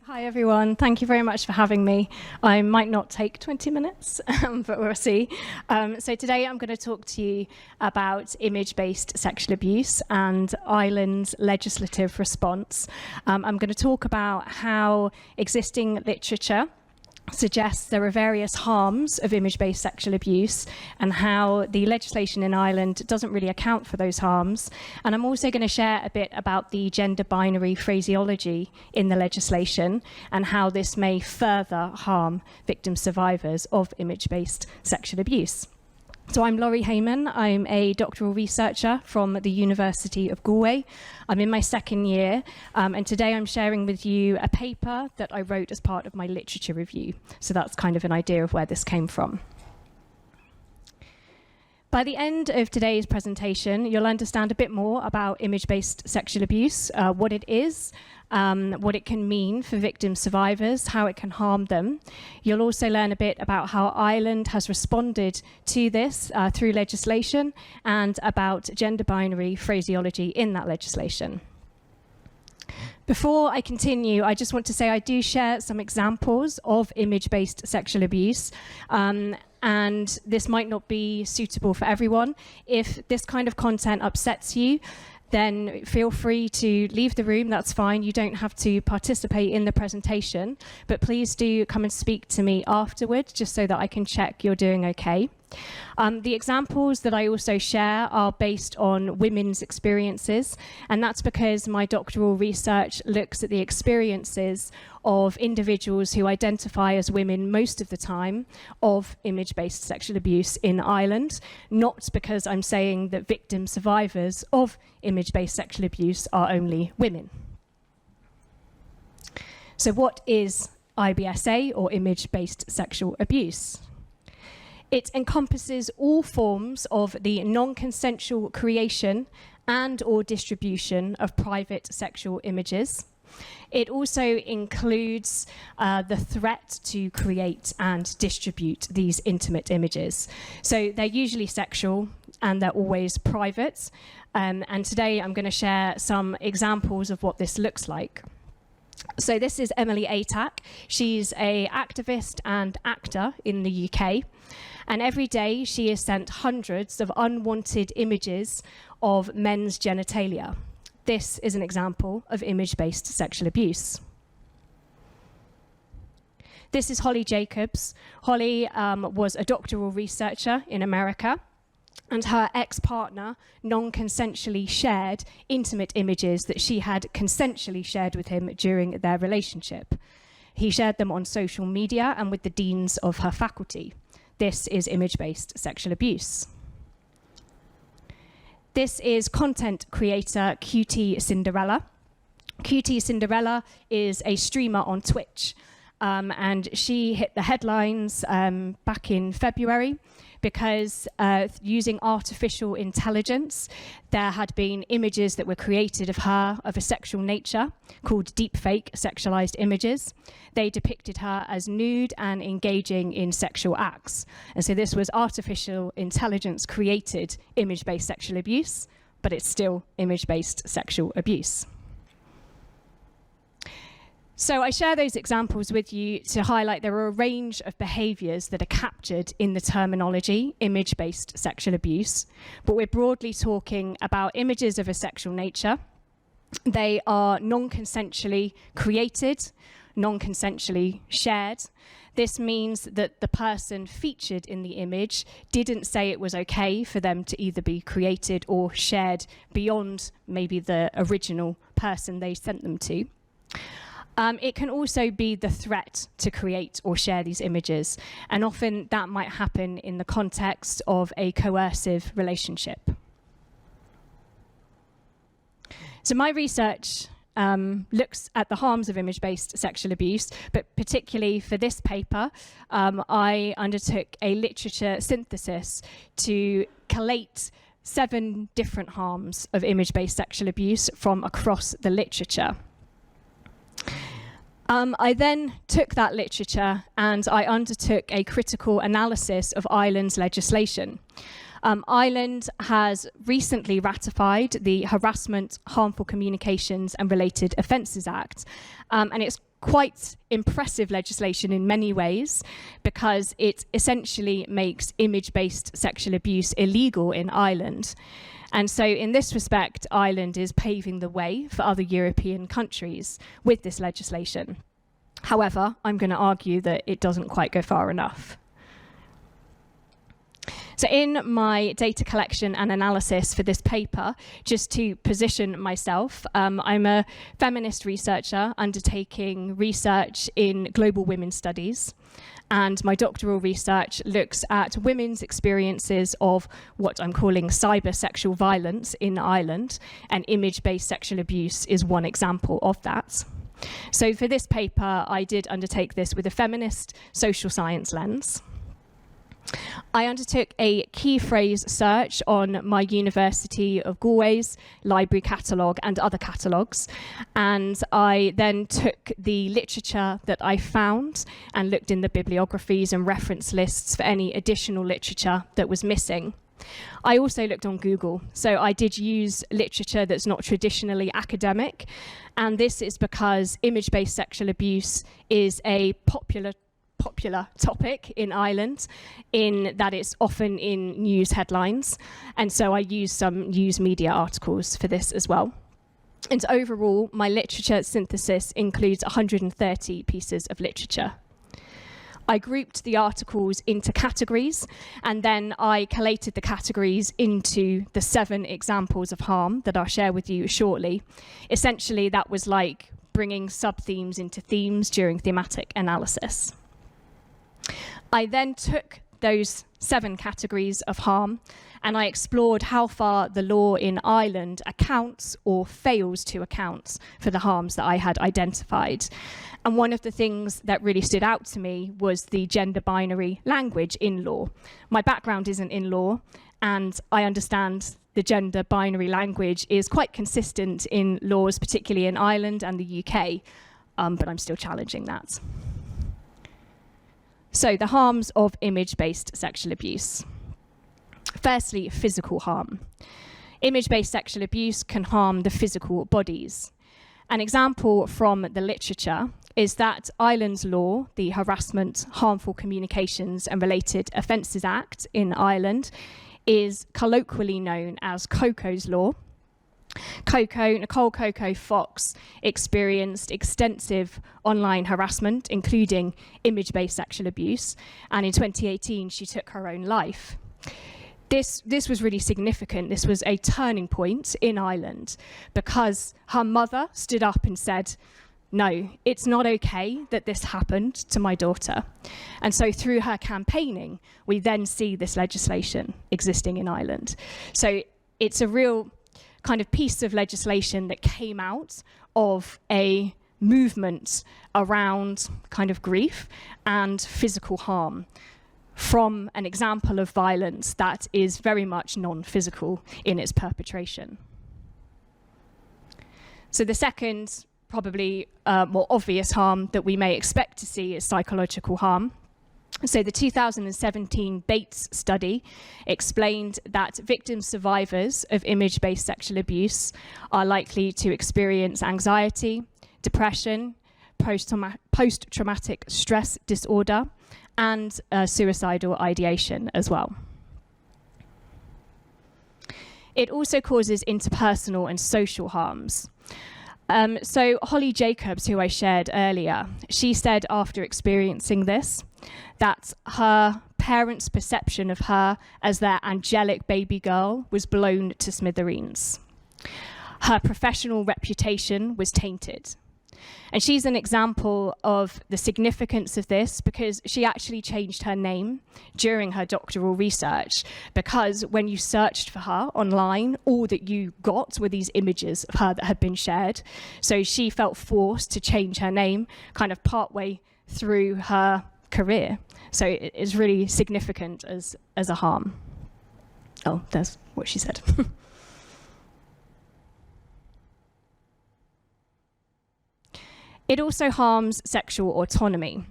Hi everyone, thank you very much for having me. I might not take 20 minutes, but we'll see. So today I'm going to talk to you about image-based sexual abuse and Ireland's legislative response. I'm going to talk about how existing literature suggests there are various harms of image-based sexual abuse and how the legislation in Ireland doesn't really account for those harms. And I'm also going to share a bit about the gender binary phraseology in the legislation and how this may further harm victim survivors of image-based sexual abuse. So I'm Lorraine Hayman. I'm a doctoral researcher from the University of Galway. I'm in my second year, and today I'm sharing with you a paper that I wrote as part of my literature review. So that's kind of an idea of where this came from. By the end of today's presentation, you'll understand a bit more about image-based sexual abuse, what it is, what it can mean for victim survivors, how it can harm them. You'll also learn a bit about how Ireland has responded to this through legislation and about gender binary phraseology in that legislation. Before I continue, I just want to say I do share some examples of image-based sexual abuse, and this might not be suitable for everyone. If this kind of content upsets you, then feel free to leave the room, that's fine. You don't have to participate in the presentation, but please do come and speak to me afterwards, just so that I can check you're doing okay. The examples that I also share are based on women's experiences, and that's because my doctoral research looks at the experiences of individuals who identify as women most of the time of image-based sexual abuse in Ireland, not because I'm saying that victim survivors of image-based sexual abuse are only women. So what is IBSA, or image-based sexual abuse? It encompasses all forms of the non-consensual creation and or distribution of private sexual images. It also includes the threat to create and distribute these intimate images. So they're usually sexual and they're always private. And today I'm going to share some examples of what this looks like. So this is Emily Atack. She's an activist and actor in the UK. And every day she is sent hundreds of unwanted images of men's genitalia. This is an example of image-based sexual abuse. This is Holly Jacobs. Holly was a doctoral researcher in America, and her ex-partner non-consensually shared intimate images that she had consensually shared with him during their relationship. He shared them on social media and with the deans of her faculty. This is image-based sexual abuse. This is content creator QT Cinderella. QT Cinderella is a streamer on Twitch, and she hit the headlines back in February because using artificial intelligence, there had been images that were created of her of a sexual nature called deepfake sexualized images. They depicted her as nude and engaging in sexual acts. And so this was artificial intelligence created image-based sexual abuse, but it's still image-based sexual abuse. So I share those examples with you to highlight there are a range of behaviours that are captured in the terminology image-based sexual abuse, but we're broadly talking about images of a sexual nature. They are non-consensually created, non-consensually shared. This means that the person featured in the image didn't say it was okay for them to either be created or shared beyond maybe the original person they sent them to. It can also be the threat to create or share these images, and often that might happen in the context of a coercive relationship. So my research looks at the harms of image-based sexual abuse, but particularly for this paper, I undertook a literature synthesis to collate 7 different harms of image-based sexual abuse from across the literature. I then took that literature and I undertook a critical analysis of Ireland's legislation. Ireland has recently ratified the Harassment, Harmful Communications and Related Offences Act, and it's quite impressive legislation in many ways, because it essentially makes image-based sexual abuse illegal in Ireland. And so in this respect, Ireland is paving the way for other European countries with this legislation. However, I'm going to argue that it doesn't quite go far enough. So in my data collection and analysis for this paper, just to position myself, I'm a feminist researcher undertaking research in global women's studies. And my doctoral research looks at women's experiences of what I'm calling cyber sexual violence in Ireland, and image-based sexual abuse is one example of that. So for this paper, I did undertake this with a feminist social science lens. I undertook a key phrase search on my University of Galway's library catalogue and other catalogues, and I then took the literature that I found and looked in the bibliographies and reference lists for any additional literature that was missing. I also looked on Google, so I did use literature that's not traditionally academic, and this is because image-based sexual abuse is a popular topic in Ireland, in that it's often in news headlines, and so I used some news media articles for this as well. And overall, my literature synthesis includes 130 pieces of literature. I grouped the articles into categories, and then I collated the categories into the 7 examples of harm that I'll share with you shortly. Essentially, that was like bringing sub-themes into themes during thematic analysis. I then took those 7 categories of harm and I explored how far the law in Ireland accounts or fails to account for the harms that I had identified. And one of the things that really stood out to me was the gender binary language in law. My background isn't in law, and I understand the gender binary language is quite consistent in laws, particularly in Ireland and the UK, but I'm still challenging that. So the harms of image-based sexual abuse. Firstly, physical harm. Image-based sexual abuse can harm the physical bodies. An example from the literature is that Ireland's law, the Harassment, Harmful Communications and Related Offences Act in Ireland, is colloquially known as Coco's Law. Nicole Coco Fox experienced extensive online harassment, including image-based sexual abuse, and in 2018 she took her own life. This was really significant. This was a turning point in Ireland because her mother stood up and said, no, it's not okay that this happened to my daughter. And so through her campaigning, we then see this legislation existing in Ireland. So it's a real kind of piece of legislation that came out of a movement around kind of grief and physical harm from an example of violence that is very much non-physical in its perpetration. So the second, probably more obvious harm that we may expect to see is psychological harm. So the 2017 Bates study explained that victim survivors of image-based sexual abuse are likely to experience anxiety, depression, post-traumatic stress disorder, and suicidal ideation as well. It also causes interpersonal and social harms. So Holly Jacobs, who I shared earlier, she said after experiencing this that her parents' perception of her as their angelic baby girl was blown to smithereens. Her professional reputation was tainted. And she's an example of the significance of this because she actually changed her name during her doctoral research, because when you searched for her online, all that you got were these images of her that had been shared. So she felt forced to change her name kind of partway through her career. So it is really significant as a harm. Oh, that's what she said. It also harms sexual autonomy.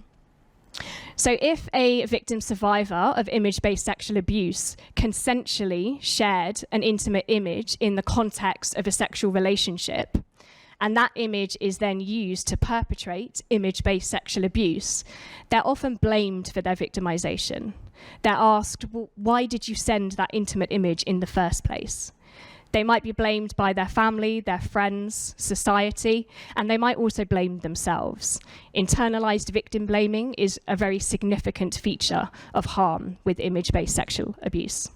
So if a victim survivor of image-based sexual abuse consensually shared an intimate image in the context of a sexual relationship, and that image is then used to perpetrate image-based sexual abuse, they're often blamed for their victimization. They're asked, well, why did you send that intimate image in the first place? They might be blamed by their family, their friends, society, and they might also blame themselves. Internalized victim blaming is a very significant feature of harm with image-based sexual abuse.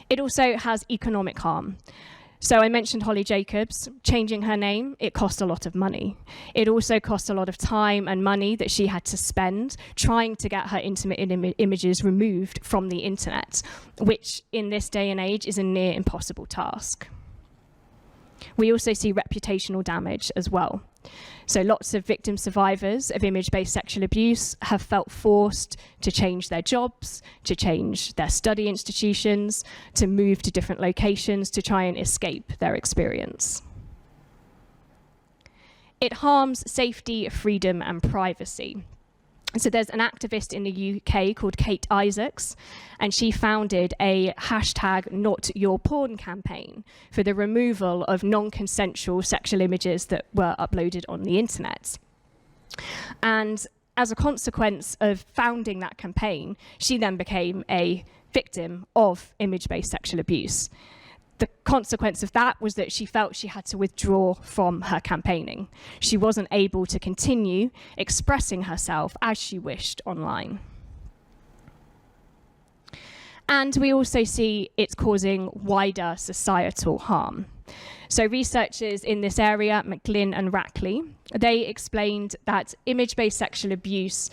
It also has economic harm. So I mentioned Holly Jacobs. Changing her name, it cost a lot of money. It also cost a lot of time and money that she had to spend trying to get her intimate images removed from the internet, which in this day and age is a near impossible task. We also see reputational damage as well. So lots of victim survivors of image-based sexual abuse have felt forced to change their jobs, to change their study institutions, to move to different locations to try and escape their experience. It harms safety, freedom, and privacy. So there's an activist in the UK called Kate Isaacs, and she founded a #NotYourPorn campaign for the removal of non-consensual sexual images that were uploaded on the internet. And as a consequence of founding that campaign, she then became a victim of image-based sexual abuse. The consequence of that was that she felt she had to withdraw from her campaigning. She wasn't able to continue expressing herself as she wished online. And we also see it's causing wider societal harm. So researchers in this area, McGlynn and Rackley, they explained that image-based sexual abuse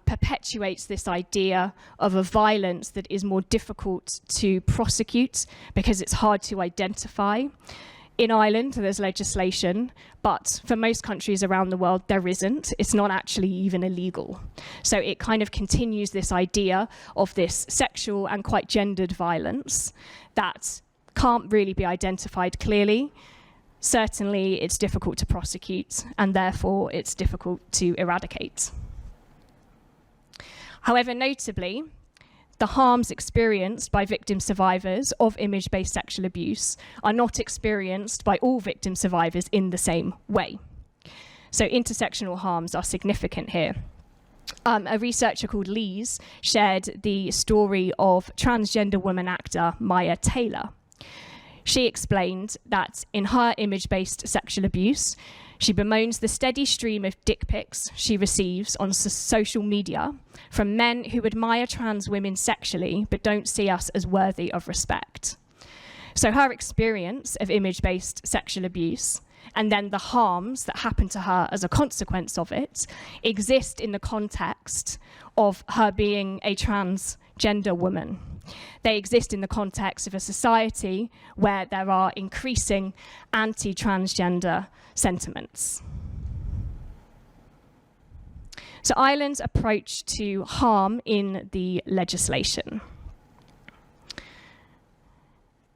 perpetuates this idea of a violence that is more difficult to prosecute because it's hard to identify. In Ireland, there's legislation, but for most countries around the world, there isn't. It's not actually even illegal. So it kind of continues this idea of this sexual and quite gendered violence that can't really be identified clearly. Certainly, it's difficult to prosecute, and therefore it's difficult to eradicate. However, notably, the harms experienced by victim survivors of image-based sexual abuse are not experienced by all victim survivors in the same way. So intersectional harms are significant here. A researcher called Lees shared the story of transgender woman actor Maya Taylor. She explained that in her image-based sexual abuse, she bemoans the steady stream of dick pics she receives on social media from men who admire trans women sexually but don't see us as worthy of respect. So her experience of image-based sexual abuse and then the harms that happen to her as a consequence of it exist in the context of her being a transgender woman. They exist in the context of a society where there are increasing anti-transgender sentiments. So Ireland's approach to harm in the legislation.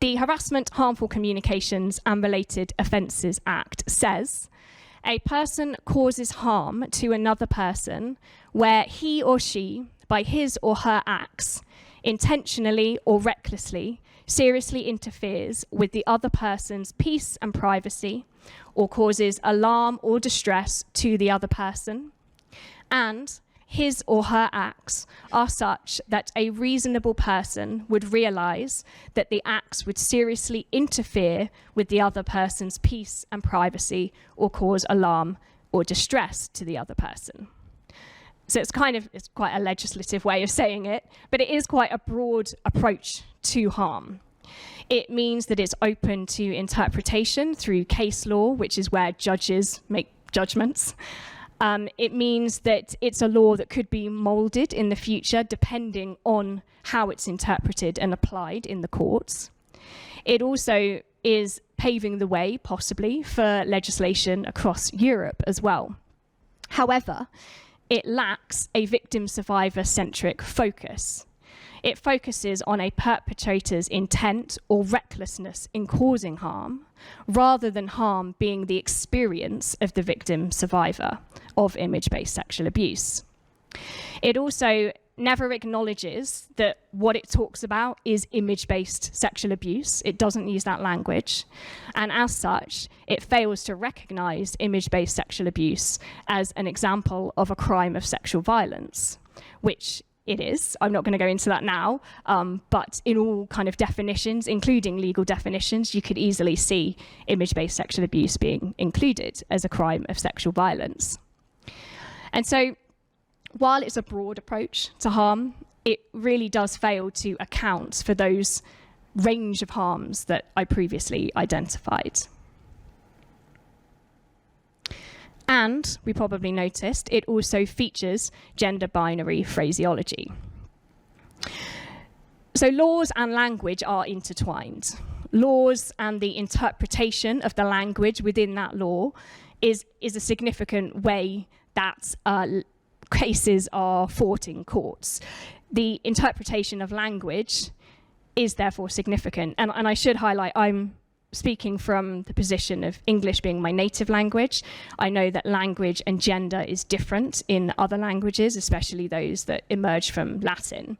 The Harassment, Harmful Communications and Related Offences Act says, a person causes harm to another person where he or she, by his or her acts, intentionally or recklessly, seriously interferes with the other person's peace and privacy, or causes alarm or distress to the other person, and his or her acts are such that a reasonable person would realise that the acts would seriously interfere with the other person's peace and privacy, or cause alarm or distress to the other person. So it's quite a legislative way of saying it, but it is quite a broad approach to harm. It means that it's open to interpretation through case law, which is where judges make judgments. It means that it's a law that could be moulded in the future depending on how it's interpreted and applied in the courts. It also is paving the way, possibly, for legislation across Europe as well. However, it lacks a victim-survivor-centric focus. It focuses on a perpetrator's intent or recklessness in causing harm, rather than harm being the experience of the victim survivor of image-based sexual abuse. It also never acknowledges that what it talks about is image-based sexual abuse. It doesn't use that language. And as such, it fails to recognize image-based sexual abuse as an example of a crime of sexual violence, which it is. I'm not going to go into that now, but in all kind of definitions, including legal definitions, you could easily see image-based sexual abuse being included as a crime of sexual violence. And so, while it's a broad approach to harm, it really does fail to account for those range of harms that I previously identified. And, we probably noticed, it also features gender binary phraseology. So laws and language are intertwined. Laws and the interpretation of the language within that law is a significant way that cases are fought in courts. The interpretation of language is therefore significant. And I should highlight, I'm speaking from the position of English being my native language. I know that language and gender is different in other languages, especially those that emerge from Latin.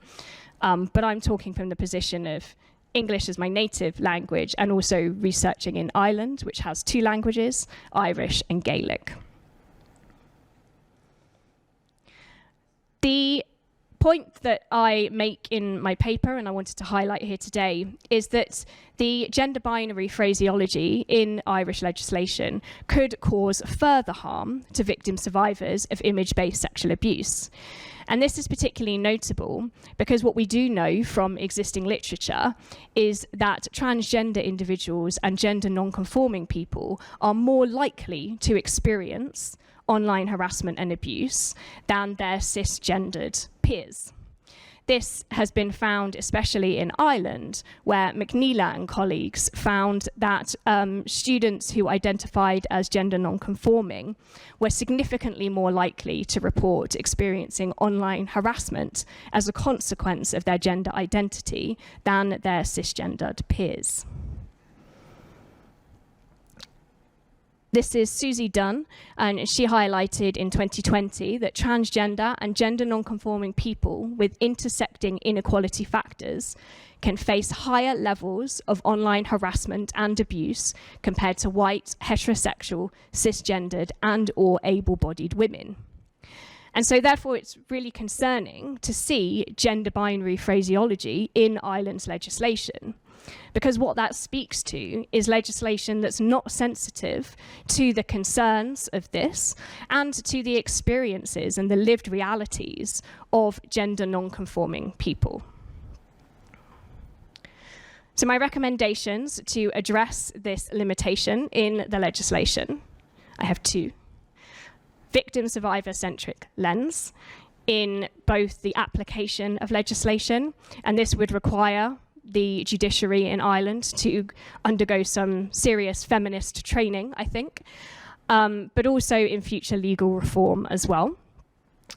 But I'm talking from the position of English as my native language and also researching in Ireland, which has 2 languages, Irish and Gaelic. The point that I make in my paper, and I wanted to highlight here today, is that the gender binary phraseology in Irish legislation could cause further harm to victim survivors of image-based sexual abuse. And this is particularly notable because what we do know from existing literature is that transgender individuals and gender non-conforming people are more likely to experience online harassment and abuse than their cisgendered peers. This has been found especially in Ireland, where McNeela and colleagues found that students who identified as gender non-conforming were significantly more likely to report experiencing online harassment as a consequence of their gender identity than their cisgendered peers. This is Susie Dunn, and she highlighted in 2020 that transgender and gender non-conforming people with intersecting inequality factors can face higher levels of online harassment and abuse compared to white, heterosexual, cisgendered and/or able-bodied women. And so therefore it's really concerning to see gender binary phraseology in Ireland's legislation, because what that speaks to is legislation that's not sensitive to the concerns of this and to the experiences and the lived realities of gender non-conforming people. So my recommendations to address this limitation in the legislation, I have 2. Victim survivor-centric lens in both the application of legislation, and this would require the judiciary in Ireland to undergo some serious feminist training, I think, but also in future legal reform as well.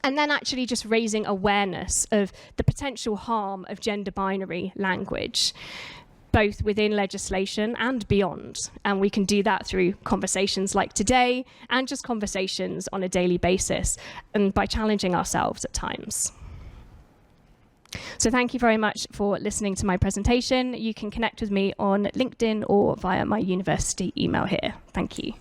And then actually just raising awareness of the potential harm of gender binary language, both within legislation and beyond. And we can do that through conversations like today and just conversations on a daily basis and by challenging ourselves at times. So thank you very much for listening to my presentation. You can connect with me on LinkedIn or via my university email here. Thank you.